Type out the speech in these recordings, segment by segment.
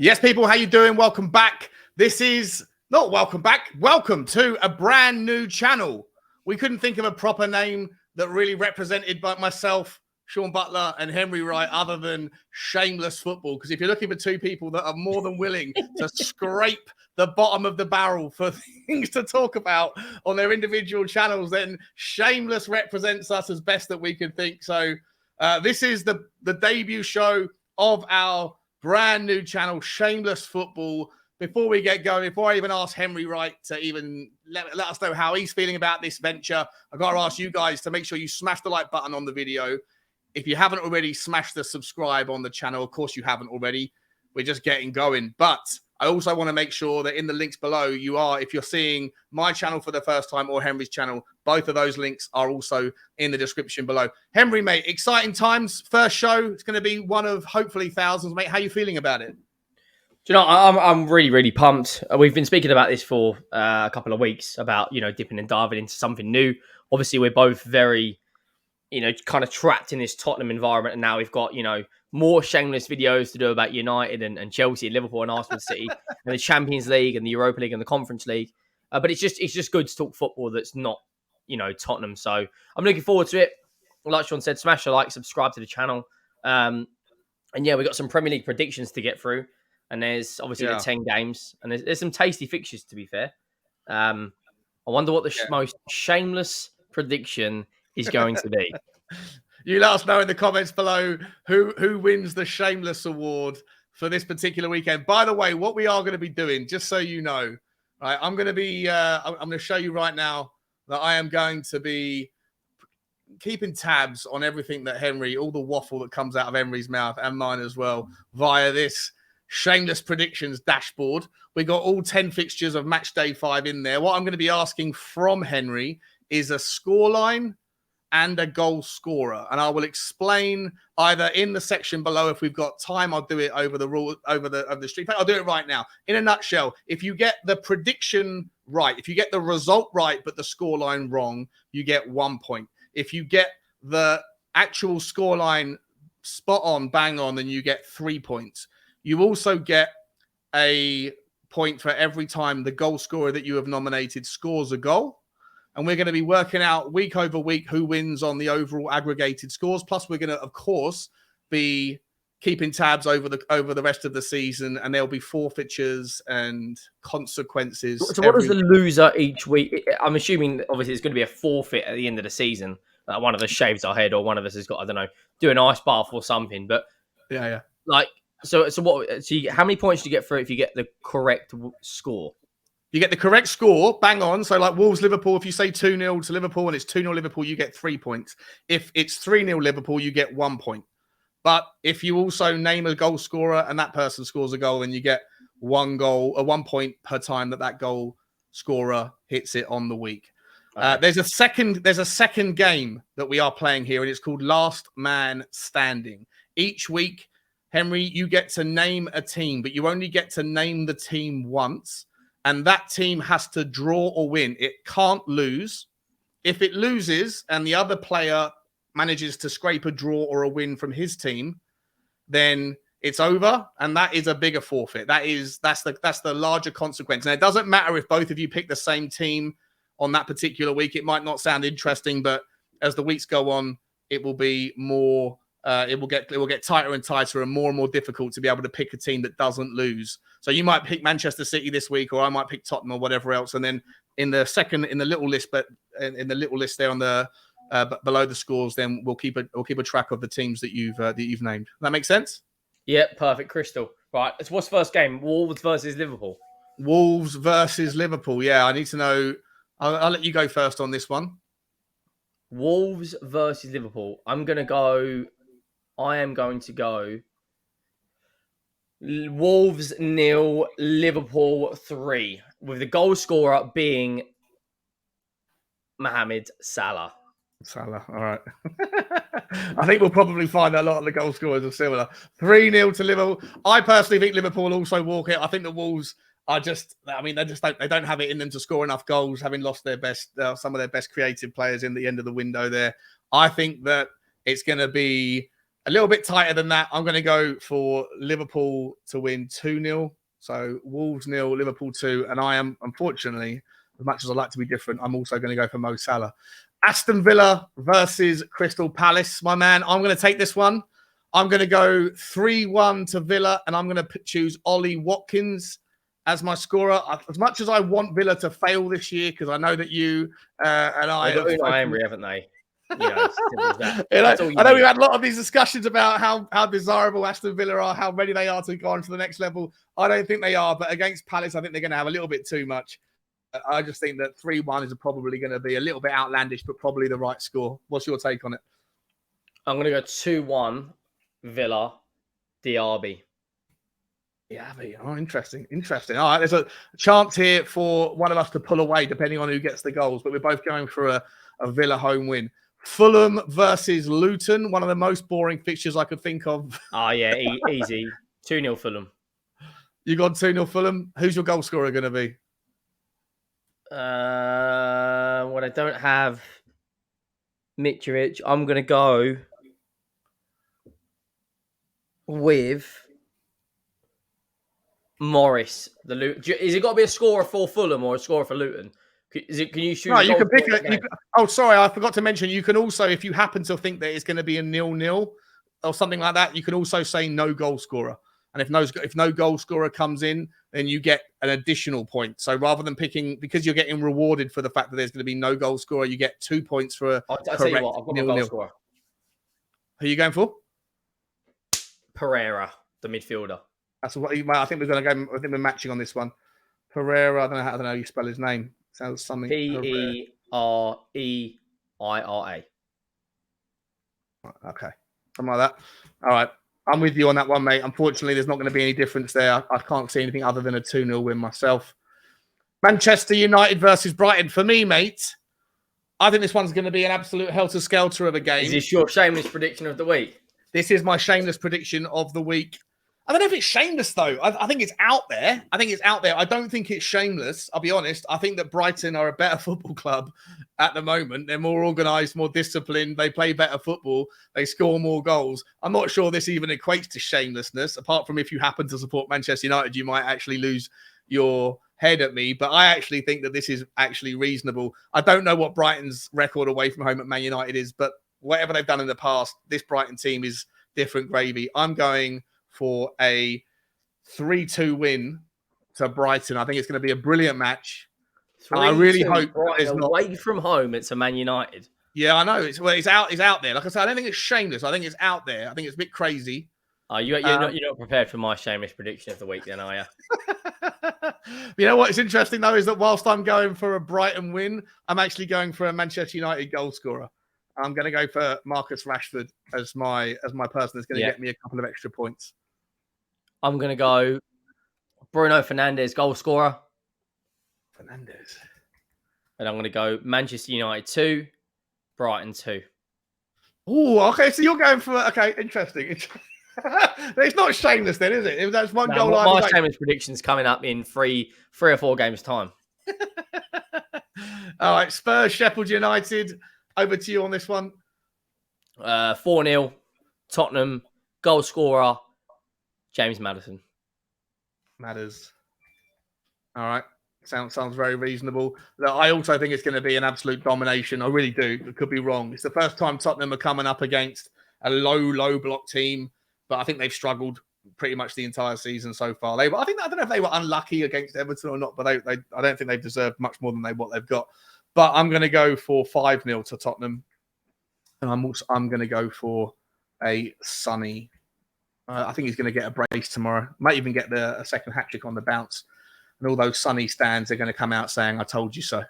Yes, people, how you doing? Welcome back. This is not welcome back. Welcome to a brand new channel. We couldn't think of a proper name that really represented by myself, Sean Butler, and Henry Wright, other than Shameless Football. Because if you're looking for two people that are more than willing to scrape the bottom of the barrel for things to talk about on their individual channels, then Shameless represents us as best that we could think. So this is the debut show of our brand new channel, Shameless Football. Before we get going, before I even ask Henry Wright to even let us know how he's feeling about this venture, I've got to ask you guys to make sure you smash the like button on the video. If you haven't already, smash the subscribe on the channel. Of course, you haven't already. We're just getting going. But I also want to make sure that in the links below, if you're seeing my channel for the first time or Henry's channel, both of those links are also in the description below. Henry, mate, exciting times. First show. It's going to be one of hopefully thousands, mate. How are you feeling about it? Do you know, I'm really, really pumped. We've been speaking about this for a couple of weeks about, dipping and diving into something new. Obviously, we're both very, kind of trapped in this Tottenham environment. And now we've got, more Shameless videos to do about United and Chelsea and Liverpool and Arsenal City and the Champions League and the Europa League and the Conference League. But it's just good to talk football that's not, Tottenham. So I'm looking forward to it. Like Sean said, smash a like, subscribe to the channel. And yeah, we've got some Premier League predictions to get through. And there's obviously the 10 games. And there's some tasty fixtures, to be fair. I wonder what the most shameless prediction is going to be. You let us know in the comments below who wins the Shameless Award for this particular weekend. By the way, what we are going to be doing, just so you know, right, I'm going to show you right now that I am going to be keeping tabs on everything that Henry, all the waffle that comes out of Henry's mouth and mine as well, via this Shameless predictions dashboard. We got all 10 fixtures of match day 5 in there. What I'm going to be asking from Henry is a scoreline and a goal scorer, and I will explain either in the section below. If we've got time, I'll do it over the street. I'll do it right now. In a nutshell, if you get the prediction right, if you get the result right but the scoreline wrong, you get 1 point. If you get the actual scoreline spot on, bang on, then you get 3 points. You also get a point for every time the goal scorer that you have nominated scores a goal. And we're going to be working out week over week who wins on the overall aggregated scores. Plus, we're going to, of course, be keeping tabs over the rest of the season. And there'll be forfeitures and consequences. So what does the loser each week? I'm assuming, obviously, it's going to be a forfeit at the end of the season. One of us shaves our head or one of us has got, I don't know, do an ice bath or something. But yeah. So how many points do you get for it if you get the correct score? You get the correct score, bang on. So like Wolves, Liverpool, if you say 2-0 to Liverpool and it's 2-0 Liverpool, you get 3 points. If it's 3-0 Liverpool, you get 1 point. But if you also name a goal scorer and that person scores a goal, then you get 1 point per time that goal scorer hits it on the week. Okay. There's a second game that we are playing here, and it's called Last Man Standing. Each week, Henry, you get to name a team, but you only get to name the team once. And that team has to draw or win. It can't lose. If it loses and the other player manages to scrape a draw or a win from his team, then it's over. And that is a bigger forfeit. That's the larger consequence. And it doesn't matter if both of you pick the same team on that particular week. It might not sound interesting, but as the weeks go on, it will be more. It will get tighter and tighter and more difficult to be able to pick a team that doesn't lose. So you might pick Manchester City this week, or I might pick Tottenham or whatever else. And then in the little list there on the below the scores, then we'll keep a track of the teams that you've named. Does that make sense? Yeah, perfect, crystal. Right, what's first game? Wolves versus Liverpool. Wolves versus Liverpool. Yeah, I need to know. I'll let you go first on this one. Wolves versus Liverpool. I am going to go Wolves 0, Liverpool 3, with the goal scorer being Mohamed Salah. Salah, all right. I think we'll probably find a lot of the goal scorers are similar. 3-0 to Liverpool. I personally think Liverpool also walk it. I think the Wolves are they don't have it in them to score enough goals, having lost their best, some of their best creative players in the end of the window there. I think that it's going to be A little bit tighter than that. I'm going to go for Liverpool to win 2-0. So Wolves 0, Liverpool 2. And I am, unfortunately, as much as I'd like to be different, I'm also going to go for Mo Salah. Aston Villa versus Crystal Palace, my man. I'm going to take this one. I'm going to go 3-1 to Villa, and I'm going to choose Ollie Watkins as my scorer. As much as I want Villa to fail this year, because I know that you and I... They've got Unai Emery, haven't they? Simple as that. I know we've had a lot of these discussions about how desirable Aston Villa are, how ready they are to go on to the next level. I don't think they are, but against Palace, I think they're going to have a little bit too much. I just think that 3-1 is probably going to be a little bit outlandish, but probably the right score. What's your take on it? I'm going to go 2-1 Villa, Diaby. Yeah, interesting. All right, there's a chance here for one of us to pull away, depending on who gets the goals, but we're both going for a Villa home win. Fulham versus Luton, one of the most boring fixtures I could think of. Oh, yeah, easy. 2-0 Fulham. You got 2-0 Fulham. Who's your goal scorer going to be? Well, I don't have Mitrovic. I'm going to go with Morris. Is it got to be a scorer for Fulham or a scorer for Luton? Can you choose? No, you can pick it. Oh, sorry, I forgot to mention. You can also, if you happen to think that it's going to be a 0-0 or something like that, you can also say no goal scorer. And if no goal scorer comes in, then you get an additional point. So rather than picking, because you're getting rewarded for the fact that there's going to be no goal scorer, you get 2 points for a I'll tell you what, I've got my goal scorer. Who are you going for? Pereira, the midfielder. That's what I think we're going to go. I think we're matching on this one. Pereira. I don't know how you spell his name. Sounds something. Pereira. Okay, something like that. All right. I'm with you on that one, mate. Unfortunately, there's not going to be any difference there. I can't see anything other than a 2-0 win myself. Manchester United versus Brighton. For me, mate, I think this one's going to be an absolute helter-skelter of a game. Is this your shameless prediction of the week? This is my shameless prediction of the week. I don't know if it's shameless, though. I think it's out there. I don't think it's shameless. I'll be honest. I think that Brighton are a better football club at the moment. They're more organised, more disciplined. They play better football. They score more goals. I'm not sure this even equates to shamelessness, apart from if you happen to support Manchester United, you might actually lose your head at me. But I actually think that this is actually reasonable. I don't know what Brighton's record away from home at Man United is, but whatever they've done in the past, this Brighton team is different gravy. I'm going for a 3-2 win to Brighton. I think it's going to be a brilliant match. I really hope it's not away from home. It's a Man United. Yeah, I know. It's out there. Like I said, I don't think it's shameless. I think it's out there. I think it's a bit crazy. You're not prepared for my shameless prediction of the week, then, are you? You know what's interesting though is that whilst I'm going for a Brighton win, I'm actually going for a Manchester United goal scorer. I'm going to go for Marcus Rashford as my person that's going to get me a couple of extra points. I'm going to go Bruno Fernandes, goal scorer. Fernandes. And I'm going to go Manchester United 2, Brighton 2. Oh, okay. So you're going for... Okay, interesting. It's not shameless then, is it? That's one goal. My shameless prediction's coming up in three or 4 games' time. All right, Spurs, Sheffield United. Over to you on this one. 4-0, Tottenham, goal scorer, James Maddison. Matters. All right. Sounds very reasonable. I also think it's going to be an absolute domination. I really do. It could be wrong. It's the first time Tottenham are coming up against a low block team, but I think they've struggled pretty much the entire season so far. I don't know if they were unlucky against Everton or not, but I don't think they've deserved much more than what they've got. But I'm going to go for 5-0 to Tottenham, and I'm going to go for a sunny. I think he's going to get a brace tomorrow. Might even get a second hat trick on the bounce. And all those sunny stands are going to come out saying, "I told you so."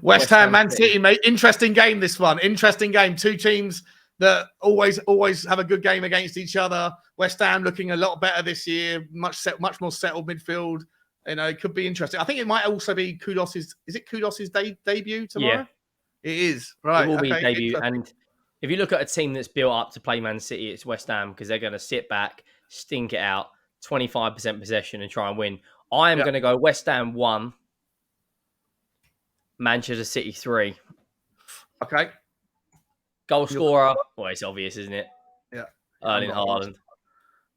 West Ham, Man City, mate. Interesting game, this one. Interesting game. Two teams that always have a good game against each other. West Ham looking a lot better this year. Much more settled midfield. You know, it could be interesting. I think it might also be Kudos's. Is it Kudos's debut tomorrow? Yeah. It is, right. It will be debut. And if you look at a team that's built up to play Man City, it's West Ham, because they're going to sit back, stink it out, 25% possession and try and win. I am going to go West Ham 1, Manchester City 3. Okay. Goal scorer. Well, it's obvious, isn't it? Yeah. Erling Haaland.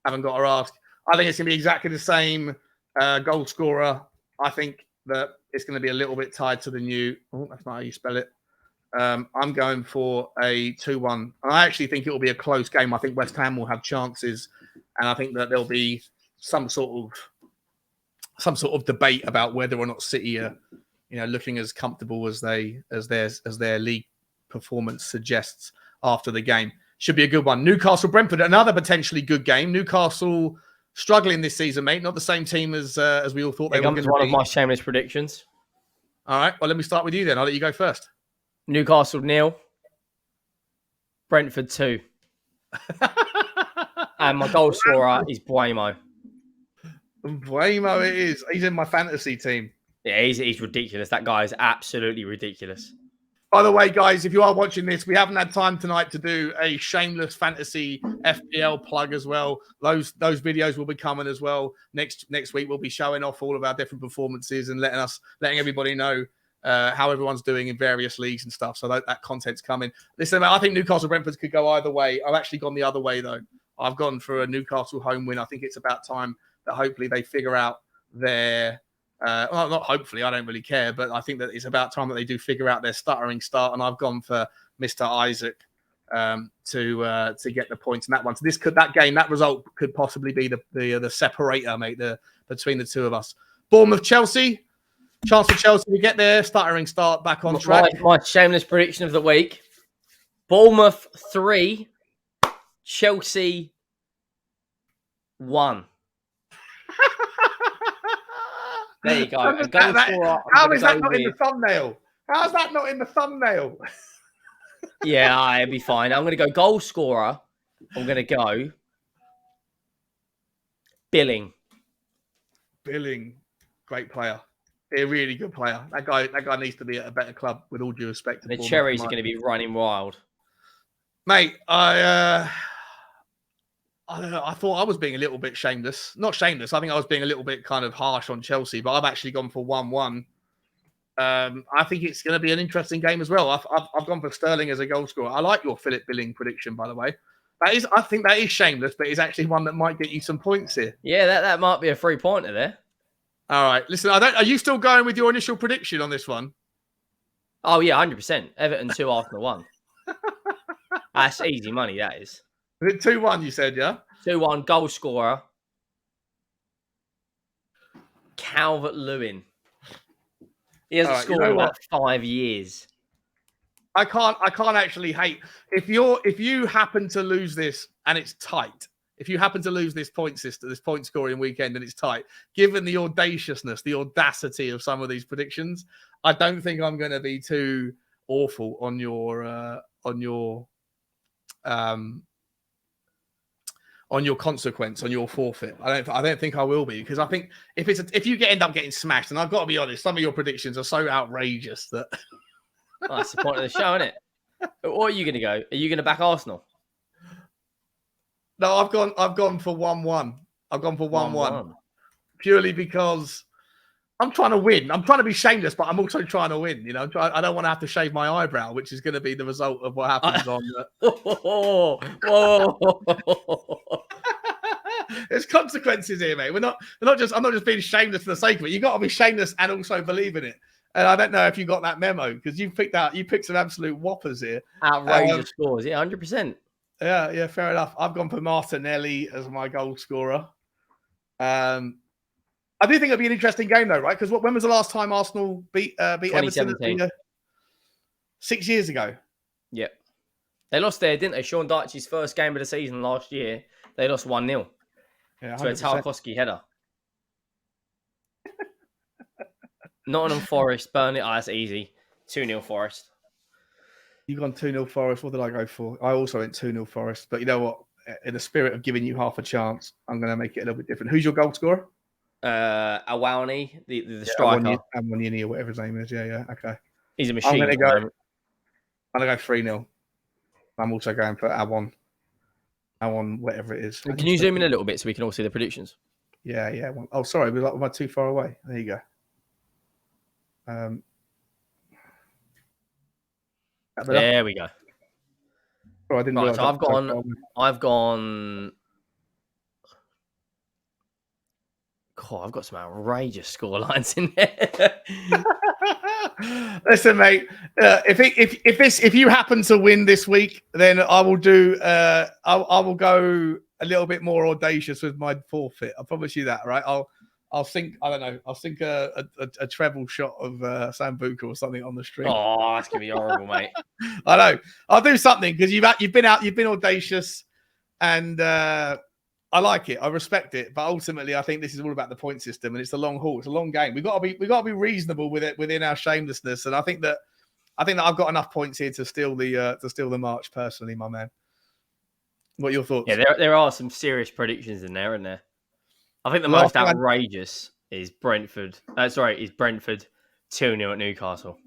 Haven't got to ask. I think it's going to be exactly the same goal scorer. I think that it's going to be a little bit tied to the new. Oh, that's not how you spell it. I'm going for a 2-1. I actually think it will be a close game. I think West Ham will have chances, and I think that there'll be some sort of debate about whether or not City are, looking as comfortable as their league performance suggests after the game. Should be a good one. Newcastle Brentford, another potentially good game. Newcastle struggling this season, mate. Not the same team as we all thought they were going to be. One of my shameless predictions. All right. Well, let me start with you then. I'll let you go first. Newcastle 0, Brentford 2. And my goal scorer is Buemo. Buemo it is. He's in my fantasy team. Yeah, he's ridiculous. That guy is absolutely ridiculous. By the way, guys, if you are watching this, we haven't had time tonight to do a shameless fantasy FPL plug as well. Those videos will be coming as well. Next week, we'll be showing off all of our different performances and letting everybody know how everyone's doing in various leagues and stuff. So that content's coming. Listen, I think Newcastle Brentford could go either way. I've actually gone the other way, though. I've gone for a Newcastle home win. I think it's about time that hopefully they figure out their... well, not hopefully, I don't really care, but I think that it's about time that they do figure out their stuttering start, and I've gone for Mr. Isaac to get the points in that one. So that result could possibly be the separator, mate, between the two of us. Bournemouth Chelsea, chance for Chelsea to get their stuttering start back on track. My shameless prediction of the week: Bournemouth 3, Chelsea 1. There you go. How is that not in the thumbnail? How's that not in the thumbnail? Yeah, it'll be fine. I'm going to go goal scorer. I'm going to go Billing. Great player. A really good player. That guy needs to be at a better club, with all due respect. The Cherries are going to be running wild. Mate, I don't know. I thought I was being a little bit shameless. Not shameless. I think I was being a little bit kind of harsh on Chelsea, but I've actually gone for 1-1. I think it's going to be an interesting game as well. I've gone for Sterling as a goal scorer. I like your Philip Billing prediction, by the way. I think that is shameless, but it's actually one that might get you some points here. Yeah, that might be a 3-pointer there. All right. Listen, are you still going with your initial prediction on this one? Oh, yeah, 100%. Everton 2, Arsenal 1. That's easy money, that is. Is it 2-1, you said, yeah? 2-1, goal scorer. Calvert-Lewin. He hasn't scored in like 5 years. I can't actually hate. If you happen to lose this and it's tight, if you happen to lose this point scoring weekend and it's tight, given the audaciousness, the audacity of some of these predictions, I don't think I'm going to be too awful on your consequence, on your forfeit. I don't think I will be, because I think if you end up getting smashed, and I've got to be honest, some of your predictions are so outrageous that well, that's the point of the show, isn't it? What are you going to go? Are you going to back Arsenal? No, I've gone for 1-1. I've gone for 1-1 purely because I'm trying to win. I'm trying to be shameless, but I'm also trying to win. You know, I don't want to have to shave my eyebrow, which is going to be the result of what happens on. Whoa. There's consequences here, mate. I'm not just being shameless for the sake of it. You got to be shameless and also believe in it. And I don't know if you got that memo, because you picked some absolute whoppers here. Outrageous scores, yeah, 100%. Yeah, fair enough. I've gone for Martinelli as my goal scorer. I do think it'll be an interesting game, though, right? Because when was the last time Arsenal beat Everton? 6 years ago. Yep. They lost there, didn't they? Sean Dyche's first game of the season last year. They lost 1-0 to a Tarkowski header. Nottingham Forest, Burnley. Oh, that's easy. 2-0 Forest. You gone 2-0 Forest. What did I go for? I also went 2-0 Forest. But you know what? In the spirit of giving you half a chance, I'm going to make it a little bit different. Who's your goal scorer? Awani, the striker. Awani or whatever his name is. Yeah. Okay. He's a machine. I'm going to go 3-0. I'm also going for Awon, whatever it is. Can you zoom in a little bit so we can all see the predictions? Yeah. Oh, sorry. Am I too far away? There you go. There we go. Oh, I didn't Right, realise so that I've was so gone. far. I've gone. God, I've got some outrageous scorelines in there. Listen, mate. If you happen to win this week, then I will do. I will go a little bit more audacious with my forfeit. I promise you that, right? I'll think. I don't know. I'll think a treble shot of Sambuca or something on the stream. Oh, that's gonna be horrible, mate. I know. I'll do something because you've been audacious, and I like it. I respect it, but ultimately, I think this is all about the point system, and it's a long haul. It's a long game. We've got to be reasonable with it within our shamelessness, and I think that I've got enough points here to steal the march. Personally, my man. What are your thoughts? Yeah, there are some serious predictions in there, isn't there? I think the most outrageous is Brentford. Is Brentford 2-0 at Newcastle.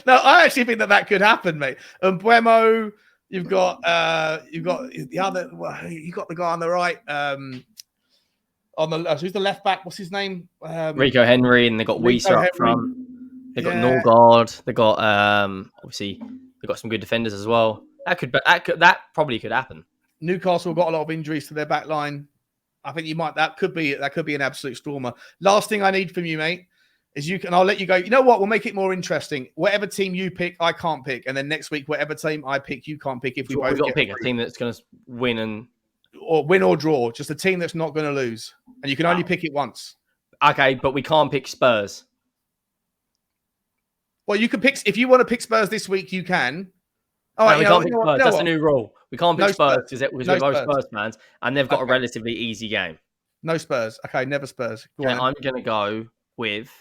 No, I actually think that could happen, mate. Buemo, you've got the other. You got the guy on the right. On the who's the left back? What's his name? Rico Henry, and they got Weiser up front. They got Norgard. They got obviously they got some good defenders as well. That probably could happen. Newcastle got a lot of injuries to their back line. I think that could be an absolute stormer. Last thing I need from you, mate, is I'll let you go. You know what? We'll make it more interesting. Whatever team you pick, I can't pick, and then next week, whatever team I pick, you can't pick. If we both got to pick a team that's going to win or draw, just a team that's not going to lose, and you can only pick it once. Okay, but we can't pick Spurs. Well, you can pick if you want to pick Spurs this week. You can. Oh, no, we can't pick Spurs. That's a new rule. We can't pick Spurs because we're both Spurs fans, and they've got a relatively easy game. No Spurs. Okay, never Spurs. I'm going to go with.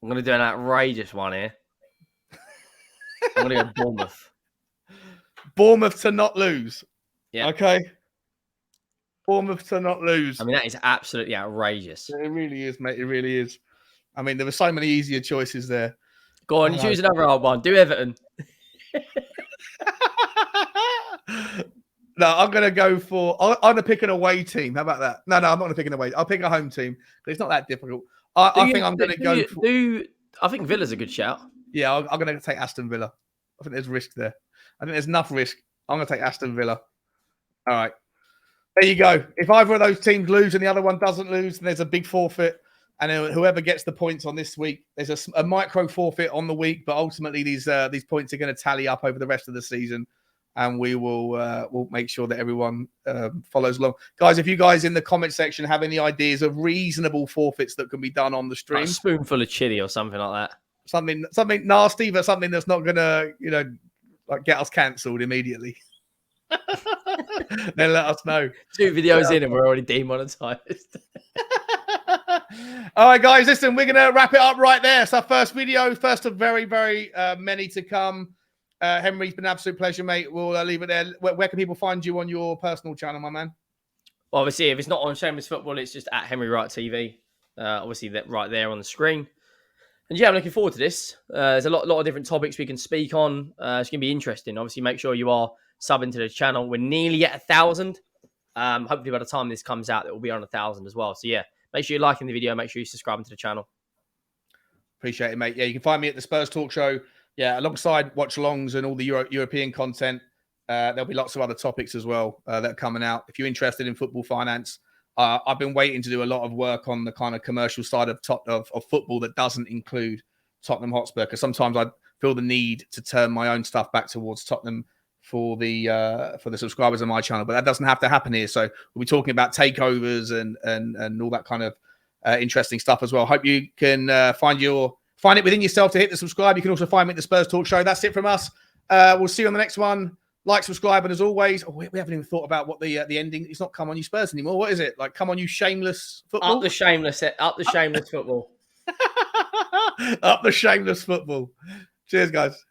I'm going to do an outrageous one here. I'm going to go Bournemouth. Bournemouth to not lose. Yeah. Okay. Bournemouth to not lose. I mean, that is absolutely outrageous. It really is, mate. It really is. I mean, there were so many easier choices there. Go on, you choose another hard one. Do Everton. No, I'm going to go for... I'm going to pick an away team. How about that? No, I'm not going to pick an away. I'll pick a home team. It's not that difficult. I think I'm going to go for... I think Villa's a good shout. Yeah, I'm going to take Aston Villa. I think there's risk there. I think there's enough risk. I'm going to take Aston Villa. All right. There you go. If either of those teams lose and the other one doesn't lose, then there's a big forfeit. And whoever gets the points on this week, there's a micro forfeit on the week, but ultimately these points are going to tally up over the rest of the season, and we will we'll make sure that everyone follows along. Guys, if you guys in the comment section have any ideas of reasonable forfeits that can be done on the stream, like a spoonful of chili or something like that, something nasty, but something that's not going to like get us cancelled immediately. Then let us know. 2 videos in and we're already demonetized. All right, guys, listen, we're going to wrap it up right there. It's our first video, first of very, very many to come. Henry, it's been an absolute pleasure, mate. We'll leave it there. Where can people find you on your personal channel, my man? Well, obviously, if it's not on Shameless Football, it's just at Henry Wright TV. Obviously, that right there on the screen. And yeah, I'm looking forward to this. There's a lot of different topics we can speak on. It's going to be interesting. Obviously, make sure you are subbing to the channel. We're nearly at 1,000. Hopefully, by the time this comes out, it will be on 1,000 as well. So yeah, make sure you're liking the video. Make sure you're subscribing to the channel. Appreciate it, mate. Yeah, you can find me at the Spurs Talk Show. Yeah, alongside watch-alongs and all the European content. There'll be lots of other topics as well that are coming out. If you're interested in football finance, I've been waiting to do a lot of work on the kind of commercial side of football that doesn't include Tottenham Hotspur, because sometimes I feel the need to turn my own stuff back towards Tottenham for the subscribers of my channel, but that doesn't have to happen here. So we'll be talking about takeovers and all that kind of interesting stuff as well. Hope you can find it within yourself to hit the subscribe. You can also find me at the Spurs Talk Show. That's it from us. We'll see you on the next one. Like, subscribe, and as always, we haven't even thought about what the ending. It's not "Come on, you Spurs" anymore. What is it? Like, "Come on, you shameless football." Up the shameless football. Up the shameless football. Cheers, guys.